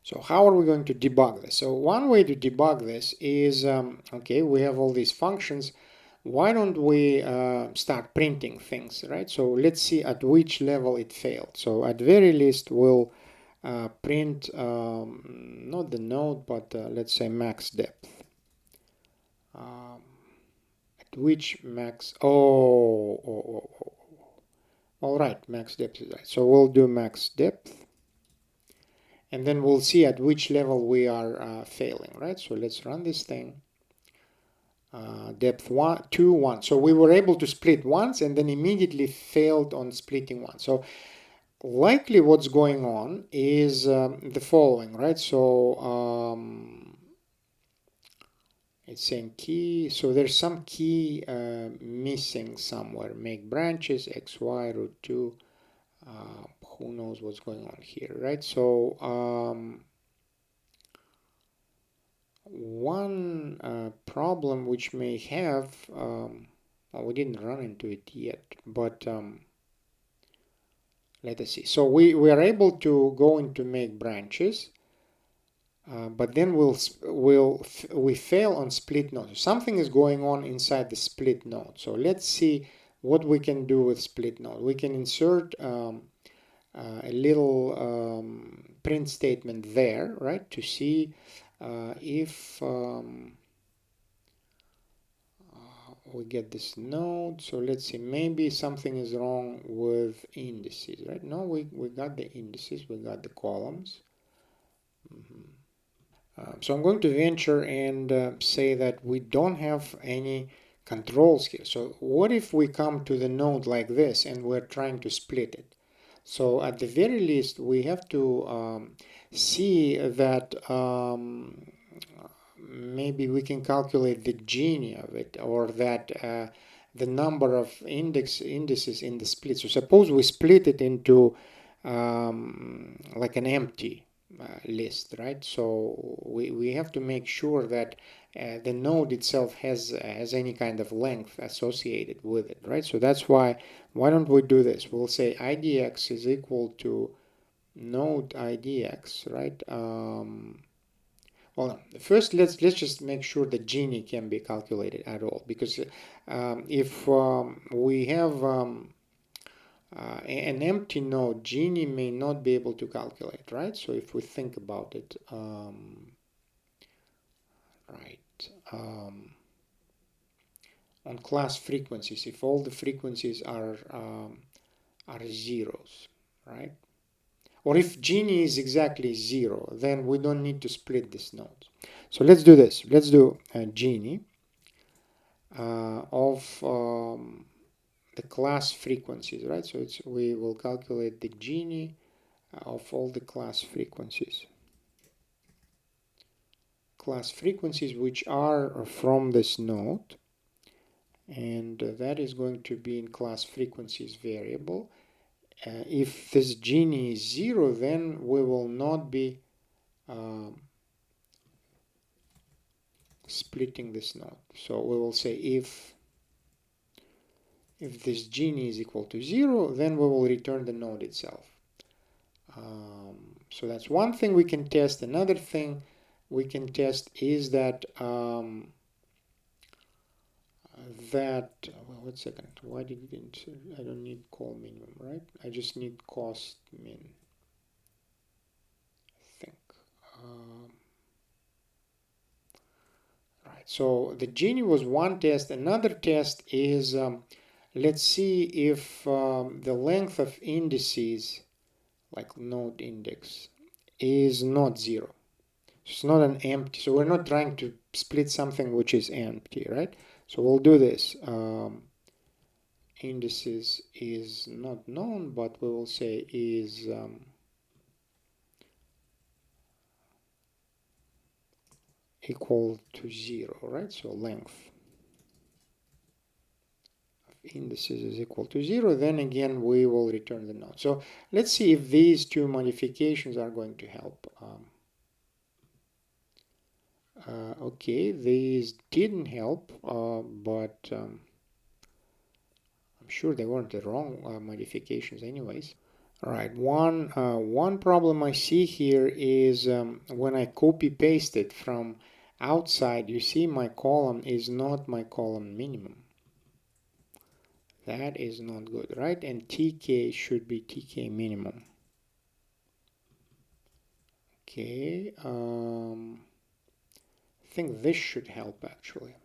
So how are we going to debug this? So one way to debug this is, okay, we have all these functions. Why don't we start printing things, right? So let's see at which level it failed. So at very least, we'll print not the node, but let's say max depth. At which max, all right, max depth is right. So we'll do max depth, and then we'll see at which level we are failing, right? So let's run this thing. Depth 1, 2, 1. So we were able to split once and then immediately failed on splitting one. So likely what's going on is the following, right? So it's saying key. So there's some key missing somewhere. Make branches, x, y, root 2. Who knows what's going on here, right? So one problem which may have, well, we didn't run into it yet, but let us see. So we are able to go into make branches, but then we fail on split node. Something is going on inside the split node. So let's see what we can do with split node. We can insert a little print statement there, right, to see if we get this node. So let's see, maybe something is wrong with indices, right? No, we got the indices, we got the columns. So I'm going to venture and say that we don't have any controls here. So what if we come to the node like this and we're trying to split it? So at the very least, we have to see that maybe we can calculate the Gini of it, or that the number of indices in the split. So suppose we split it into like an empty list, right? So we have to make sure that the node itself has any kind of length associated with it, right? So that's why don't we do this? We'll say idx is equal to node idx, right? Well, first let's just make sure that Gini can be calculated at all, because if we have an empty node, Gini may not be able to calculate, right? So if we think about it, right, on class frequencies, if all the frequencies are zeros, right? Or if Gini is exactly 0, then we don't need to split this node. So let's do this. Let's do Gini of the class frequencies, right? So we will calculate the Gini of all the class frequencies. Class frequencies which are from this node, and that is going to be in class frequencies variable. If this Gini is 0, then we will not be splitting this node. So we will say if this Gini is equal to 0, then we will return the node itself. So that's one thing we can test. Another thing we can test is that well, wait a second. Why did it? I don't need call minimum, right? I just need cost min. I think. Right. So the Gini was one test. Another test is let's see if the length of indices, like node index, is not 0. It's not an empty. So we're not trying to split something which is empty, right? So we'll do this. Indices is not known, but we will say is equal to 0, right? So length of indices is equal to 0. Then again, we will return the node. So let's see if these two modifications are going to help. Okay, these didn't help, but I'm sure they weren't the wrong modifications anyways. All right, one problem I see here is when I copy paste it from outside, you see my column is not my column minimum. That is not good, right? And TK should be TK minimum. Okay, I think this should help actually.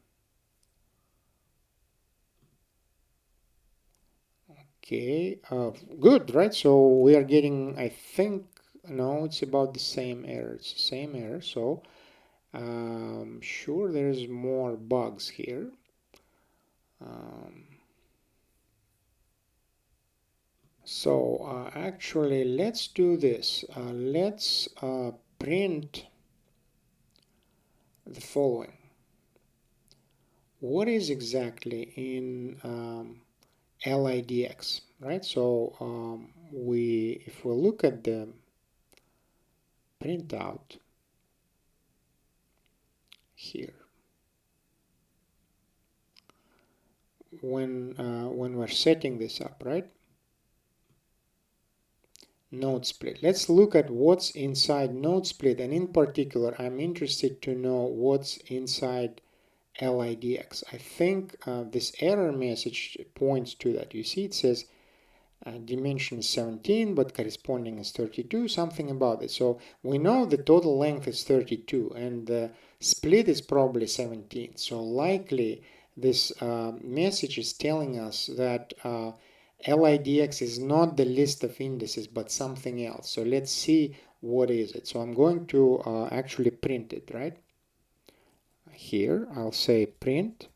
Okay, good, right? So we are getting, I think, no, it's about the same error. It's the same error. So sure, there's more bugs here. So actually, let's do this. Let's print the following. What is exactly in LIDX, right? So if we look at the printout here, when we're setting this up, right? Node split. Let's look at what's inside node split, and in particular, I'm interested to know what's inside LIDX. I think this error message points to that. You see, it says dimension is 17, but corresponding is 32, something about it. So we know the total length is 32, and the split is probably 17. So likely this message is telling us that LIDX is not the list of indices, but something else. So let's see what is it. So I'm going to actually print it, right? Here I'll say print,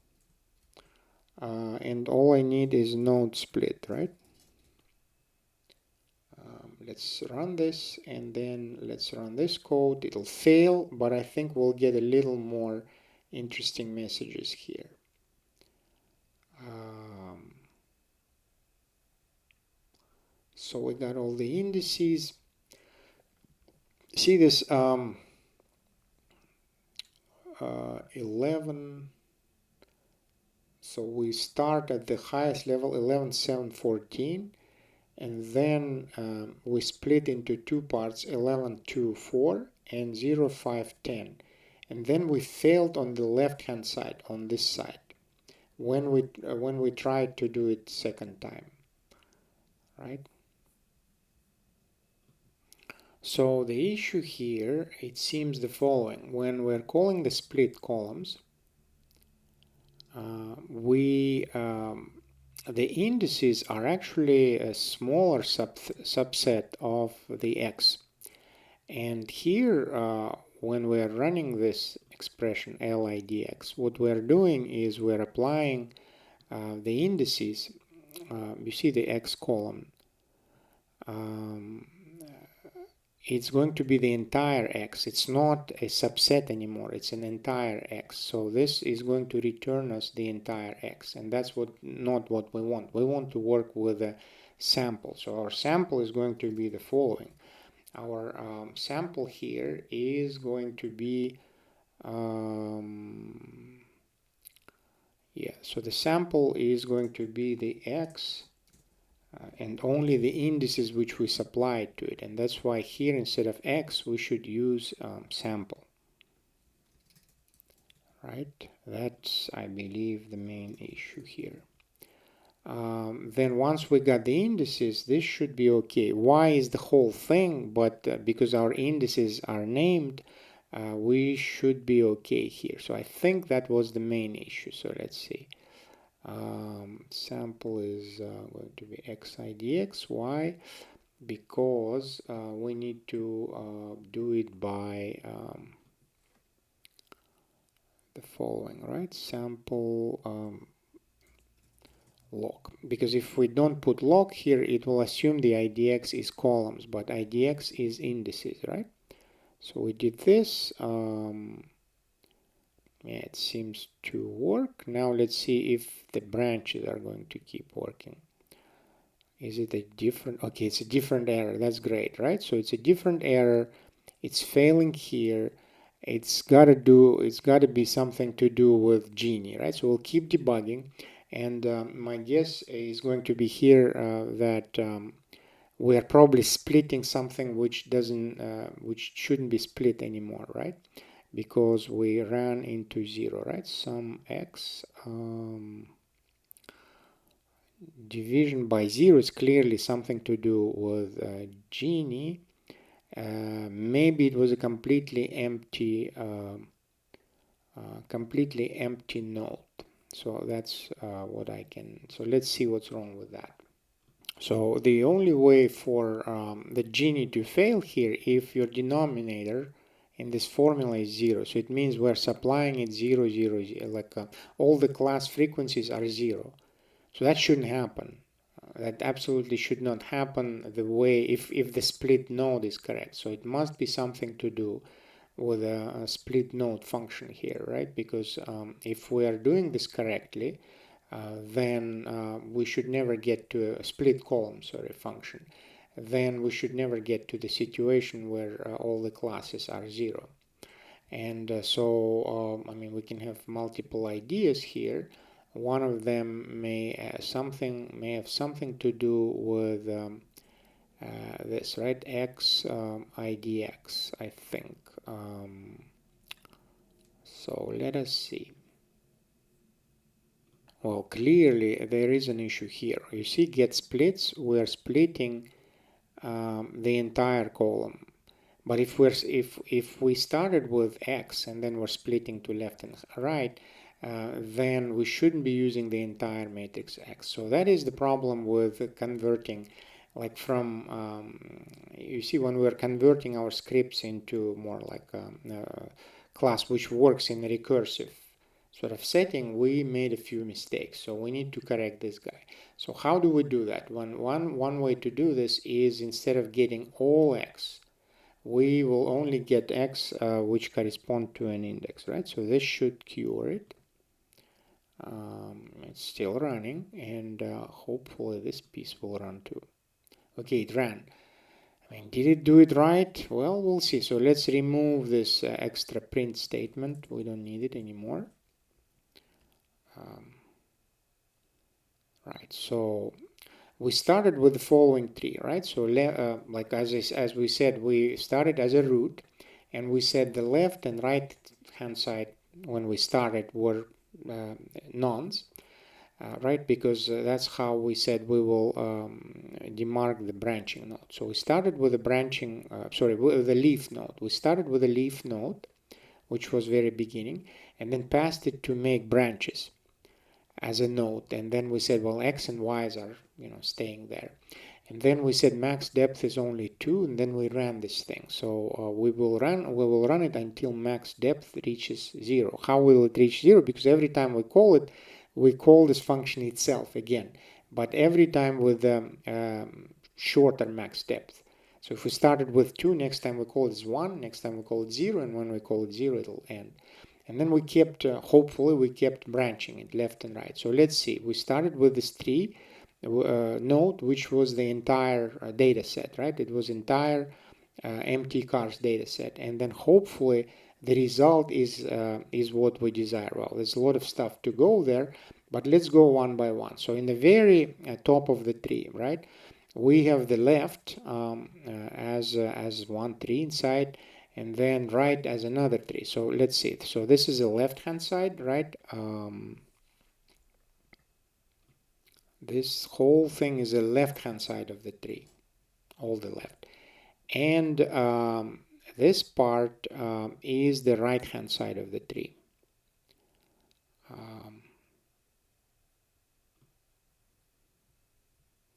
and all I need is node split, right? Let's run this, and then let's run this code. It'll fail, but I think we'll get a little more interesting messages here. So we got all the indices. See this 11. So we start at the highest level, 11.7.14, and then we split into two parts, 11.2.4 and 0.5.10. And then we failed on the left-hand side, on this side, when we tried to do it second time, right? So the issue here, it seems the following. When we're calling the split columns, the indices are actually a smaller subset of the x. And here, when we're running this expression LIDX, what we're doing is we're applying the indices. You see the x column. It's going to be the entire x. It's not a subset anymore. It's an entire x. So this is going to return us the entire x, and that's not what we want. We want to work with a sample. So our sample is going to be the following. Our sample here is going to be so the sample is going to be the x and only the indices which we supplied to it, and that's why here instead of x we should use sample, right? That's, I believe, the main issue here. Then once we got the indices, this should be okay. Y is the whole thing, but because our indices are named, we should be okay here. So I think that was the main issue. So let's see. Sample is going to be xidx, y, because we need to do it by the following, right? Sample log, because if we don't put log here, it will assume the idx is columns, but idx is indices, right? So we did this. Yeah, it seems to work. Now let's see if the branches are going to keep working. Is it a different? Okay, it's a different error. That's great, right? So it's a different error. It's failing here. It's got to be something to do with Genie, right? So we'll keep debugging, and my guess is going to be here that we are probably splitting something which doesn't, which shouldn't be split anymore, right? Because we ran into 0, right? Sum x division by 0 is clearly something to do with Gini. Maybe it was a completely empty node. So that's what I can. So let's see what's wrong with that. So the only way for the Gini to fail here, if your denominator in this formula is 0, so it means we're supplying it 0, 0, 0, like all the class frequencies are 0. So that shouldn't happen. That absolutely should not happen the way if the split node is correct. So it must be something to do with a split node function here, right? Because if we are doing this correctly, then we should never get to a split column, sorry, function. Then we should never get to the situation where all the classes are 0. And I mean, we can have multiple ideas here. One of them may have something to do with this, right? X IDX, I think. So let us see. Well, clearly there is an issue here. You see, get splits, we're splitting the entire column. But if we started with X and then we're splitting to left and right, then we shouldn't be using the entire matrix X. So that is the problem with converting, like from you see, when we're converting our scripts into more like a class which works in a recursive sort of setting, we made a few mistakes. So we need to correct this guy. So how do we do that? One way to do this is, instead of getting all X, we will only get X which correspond to an index, right? So this should cure it. It's still running, and hopefully this piece will run too. Okay, it ran. I mean, did it do it right? Well, we'll see. So let's remove this extra print statement. We don't need it anymore. Right, so we started with the following tree, right? So like as we said, we started as a root, and we said the left and right hand side when we started were nons, right? Because that's how we said we will demark the branching node. So we started with the branching, with the leaf node. We started with a leaf node, which was very beginning, and then passed it to make branches as a node. And then we said, well, X and Y's are, staying there. And then we said max depth is only 2, and then we ran this thing. So we will run it until max depth reaches 0. How will it reach 0? Because every time we call it, we call this function itself again, but every time with shorter max depth. So if we started with 2, next time we call it 1, next time we call it 0, and when we call it 0, it'll end. And then we kept, hopefully we kept branching it left and right. So let's see, we started with this tree node, which was the entire data set, right? It was entire empty cars data set. And then hopefully the result is what we desire. Well, there's a lot of stuff to go there, but let's go one by one. So in the very top of the tree, right, we have the left as one tree inside, and then right as another tree. So let's see. So this is the left hand side, right? This whole thing is the left hand side of the tree, all the left. And this part is the right hand side of the tree.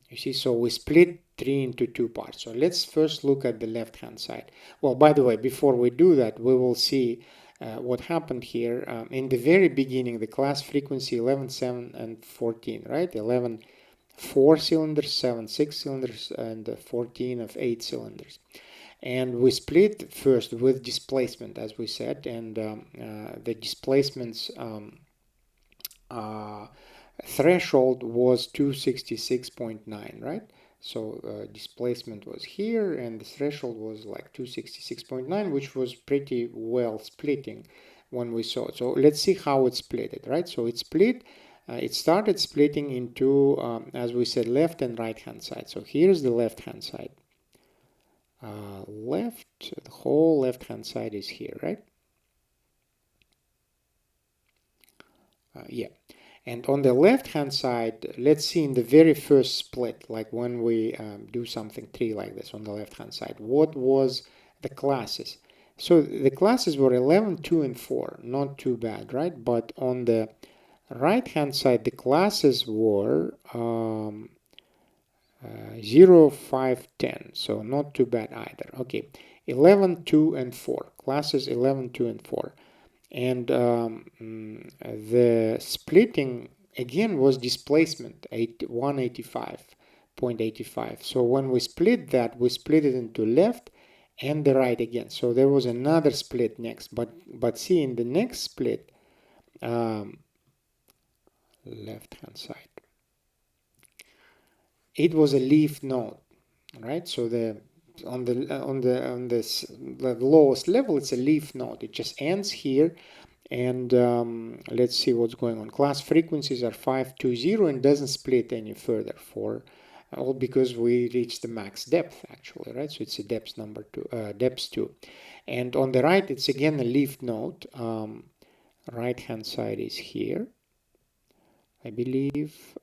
You see, so we split tree into 2 parts. So let's first look at the left hand side. Well, by the way, before we do that, we will see what happened here. In the very beginning, the class frequency 11, 7, and 14, right? 11, 4 cylinders, 7, 6 cylinders, and 14 of 8 cylinders. And we split first with displacement, as we said, and the displacement's threshold was 266.9, right? So displacement was here, and the threshold was like 266.9, which was pretty well splitting when we saw it. So let's see how it split it, right? So it split it started splitting into, as we said, left and right hand side. So here's the left hand side. The whole left hand side is here, right? Yeah. And on the left hand side, let's see in the very first split, like when we do something tree like this on the left hand side, what was the classes? So the classes were 11, 2, and 4, not too bad, right? But on the right hand side, the classes were 0, 5, 10, so not too bad either. Okay, 11, 2, and 4, classes 11, 2, and 4. And the splitting again was displacement 185.85. So when we split that, we split it into left and the right again. So there was another split next, but see in the next split, left hand side, it was a leaf node, right? So the lowest level, it's a leaf node. It just ends here. And let's see what's going on. Class frequencies are 520 and doesn't split any further for all because we reached the max depth actually, right? So it's a depth number two, depth 2. And on the right, it's again a leaf node. Right hand side is here, I believe.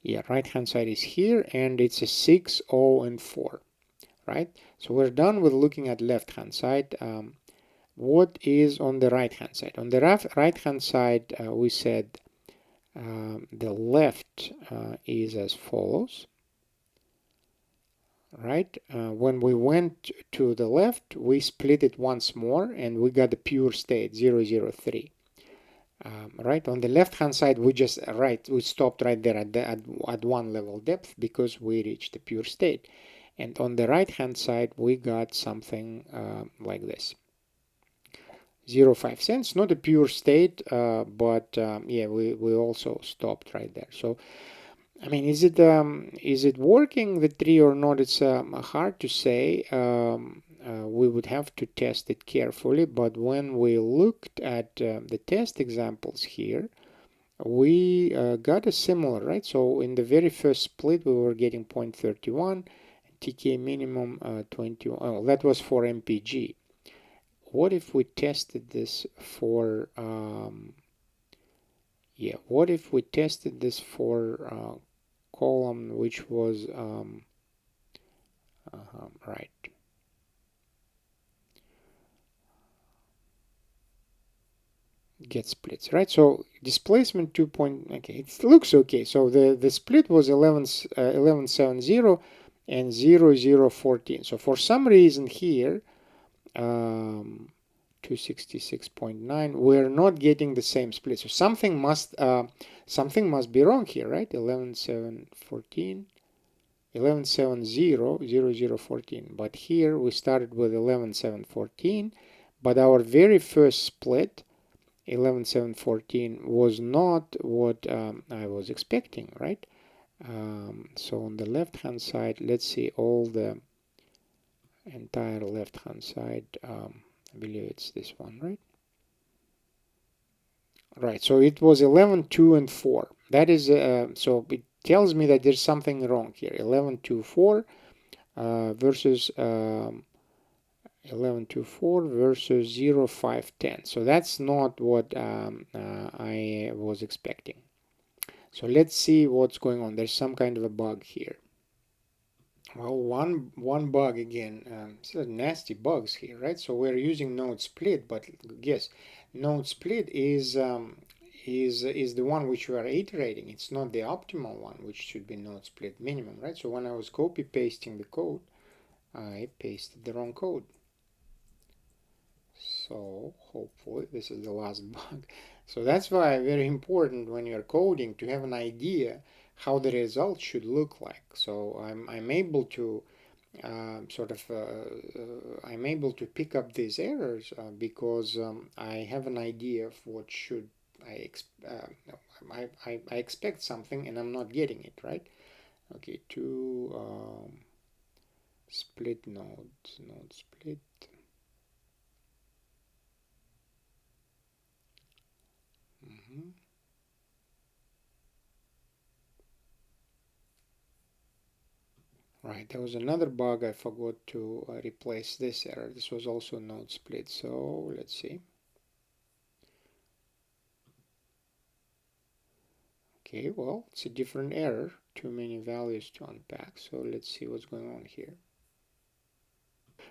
Yeah, right hand side is here, and it's a 6, 0, and 4, right? So we're done with looking at left hand side. What is on the right hand side? On the right hand side, we said the left is as follows, right? When we went to the left, we split it once more and we got the pure state 003. Right, on the left hand side, we stopped right there at one level depth because we reached the pure state. And on the right hand side, we got something like this. 0.5 cents, not a pure state, but yeah, we also stopped right there. So I mean, is it working, the tree, or not? It's hard to say. We would have to test it carefully, but when we looked at the test examples here, we got a similar, right? So in the very first split, we were getting 0.31, TK minimum 21. Oh, that was for MPG. What if we tested this for what if we tested this for column which was right, get splits, right? So displacement 2 point, okay, it looks okay. So the split was 1170 and 0014. So for some reason here 266.9, we're not getting the same split. So something must be wrong here, right? 11.714, 11.70, 0014. But here we started with 11.714, but our very first split 11.714 was not what I was expecting, right? So on the left hand side, let's see all the entire left hand side. I believe it's this one, right? Right, so it was 11, 2, and 4. That is, so it tells me that there's something wrong here. 11, 2, 4 versus 11, 2, 4 versus 0, 5, 10. So that's not what I was expecting. So let's see what's going on. There's some kind of a bug here. Well, one bug again. So nasty bugs here, right? So we're using node split, but yes, node split is the one which we are iterating. It's not the optimal one, which should be node split minimum, right? So when I was copy pasting the code, I pasted the wrong code. So hopefully this is the last bug. So that's why very important when you're coding to have an idea how the result should look like. So I'm able to I'm able to pick up these errors because I have an idea of what should I expect something and I'm not getting it, right? Okay, to split node split. Mhm. Right, there was another bug I forgot to replace this error. This was also node split. So let's see. Okay, well, it's a different error. Too many values to unpack. So let's see what's going on here.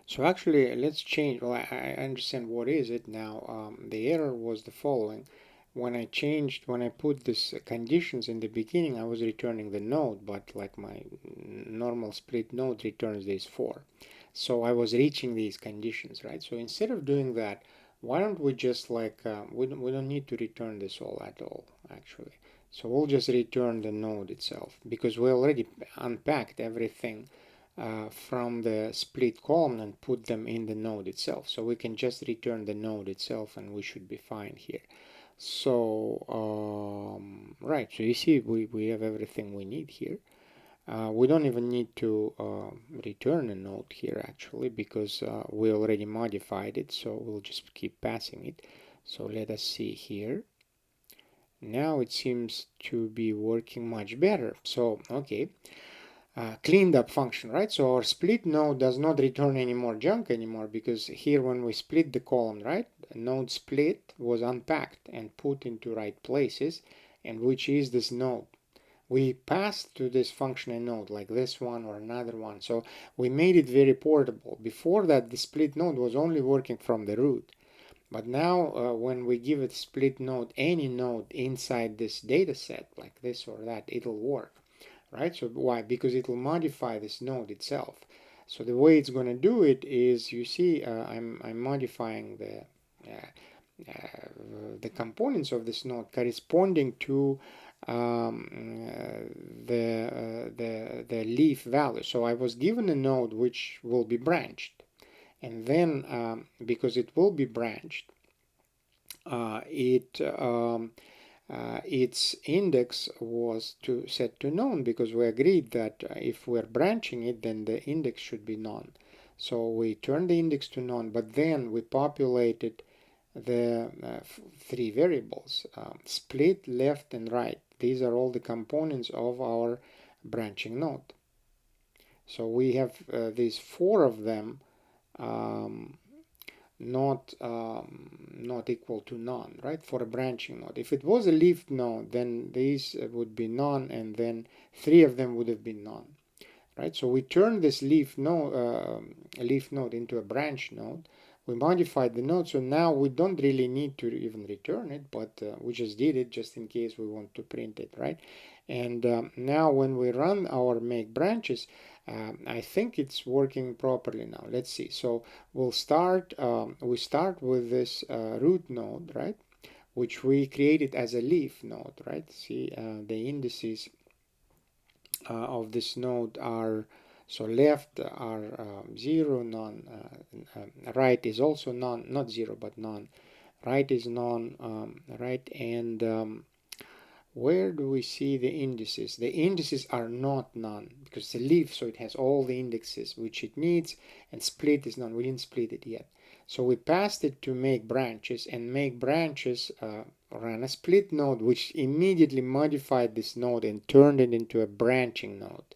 So actually, let's change. Well, I understand what is it now. The error was the following. When I put this conditions in the beginning, I was returning the node, but like my normal split node returns these four. So I was reaching these conditions, right? So instead of doing that, why don't we just like, we don't need to return this all at all, actually. So we'll just return the node itself because we already unpacked everything from the split column and put them in the node itself. So we can just return the node itself and we should be fine here. So, right, so you see we have everything we need here. We don't even need to return a node here actually because we already modified it, so we'll just keep passing it. So let us see here. Now it seems to be working much better. So, okay, cleaned up function, right? So our split node does not return any more junk anymore because here when we split the column, right, node split was unpacked and put into right places, and which is this node. We passed to this function a node like this one or another one. So we made it very portable. Before that, the split node was only working from the root. But now when we give it split node, any node inside this data set, like this or that, it'll work, right? So why? Because it will modify this node itself. So the way it's going to do it is, you see, I'm modifying the components of this node corresponding to the leaf value. So I was given a node which will be branched, and then because it will be branched, its index was set to none because we agreed that if we're branching it, then the index should be none. So we turned the index to none, but then we populated the three variables, split, left, and right. These are all the components of our branching node. So we have these four of them not equal to none, right? For a branching node. If it was a leaf node, then these would be none, and then three of them would have been none, right? So we turned this leaf node into a branch node. We modified the node, so now we don't really need to even return it, but we just did it just in case we want to print it, right? And now when we run our make branches, I think it's working properly now. Let's see. So we start with this root node, right? Which we created as a leaf node, right? See, the indices of this node are, so left are 0, none, right is also none, not 0 but none, right is none, right, and where do we see the indices? The indices are not none because it's a leaf, so it has all the indexes which it needs, and split is none. We didn't split it yet. So we passed it to make branches, and make branches ran a split node which immediately modified this node and turned it into a branching node.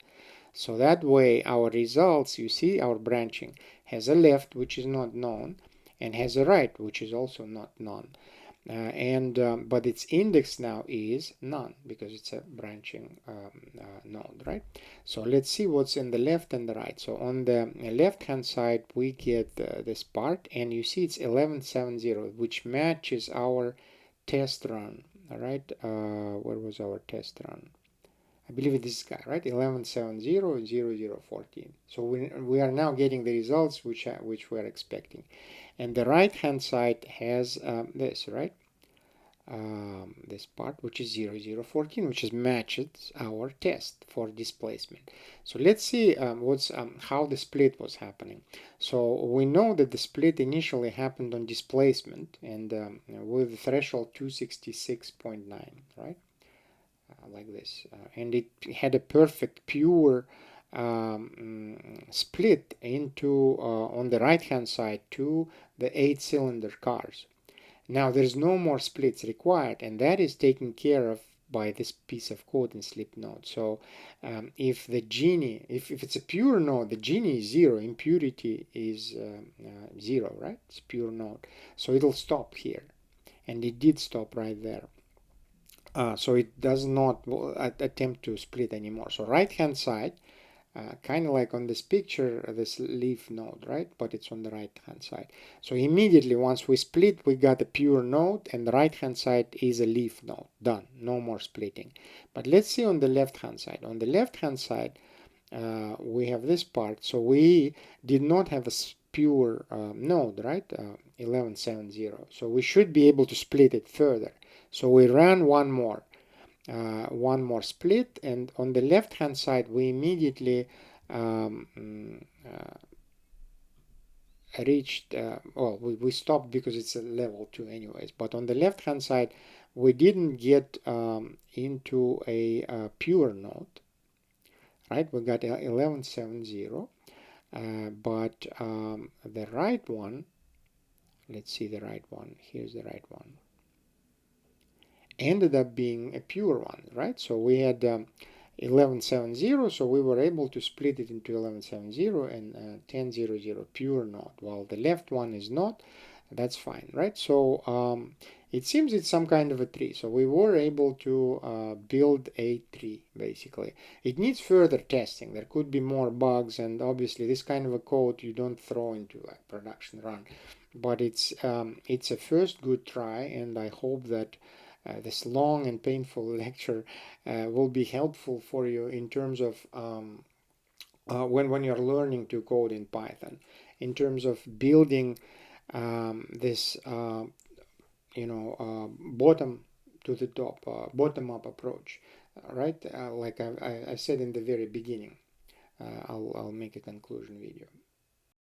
So that way our results, you see our branching, has a left which is not known and has a right which is also not known. But its index now is none because it's a branching node, right? So let's see what's in the left and the right. So on the left hand side we get this part, and you see it's 1170, which matches our test run. All right, where was our test run? I believe it is this guy, right? 11700014. So we are now getting the results which we're expecting. And the right hand side has this, right? This part, which is 0014, which is matches our test for displacement. So let's see how the split was happening. So we know that the split initially happened on displacement and with the threshold 266.9, right? Like this, and it had a perfect pure split into on the right hand side to the 8-cylinder cars. Now there's no more splits required, and that is taken care of by this piece of code in sleep node. So if the Gini, if it's a pure node, the Gini is 0, impurity is 0, right? It's pure node. So it'll stop here. And it did stop right there. So it does not attempt to split anymore. So right hand side, kind of like on this picture, this leaf node, right? But it's on the right hand side. So immediately once we split, we got a pure node, and the right hand side is a leaf node. Done. No more splitting. But let's see on the left hand side. On the left hand side, we have this part. So we did not have a pure node, right? 1170. So we should be able to split it further. So we ran one more split, and on the left hand side we immediately reached well, we stopped because it's a level 2 anyways, but on the left hand side we didn't get into a pure node, right? We got 1170, but the right one, let's see the right one, here's the right one, ended up being a pure one, right? So we had 1170, so we were able to split it into 1170 and 1000 pure node, while the left one is not. That's fine, right? So it seems it's some kind of a tree. So we were able to build a tree, basically. It needs further testing. There could be more bugs, and obviously this kind of a code you don't throw into a production run. But it's a first good try, and I hope that this long and painful lecture will be helpful for you in terms of when you're learning to code in Python, in terms of building this bottom to the top, bottom up approach, right? Like I said in the very beginning. I'll make a conclusion video.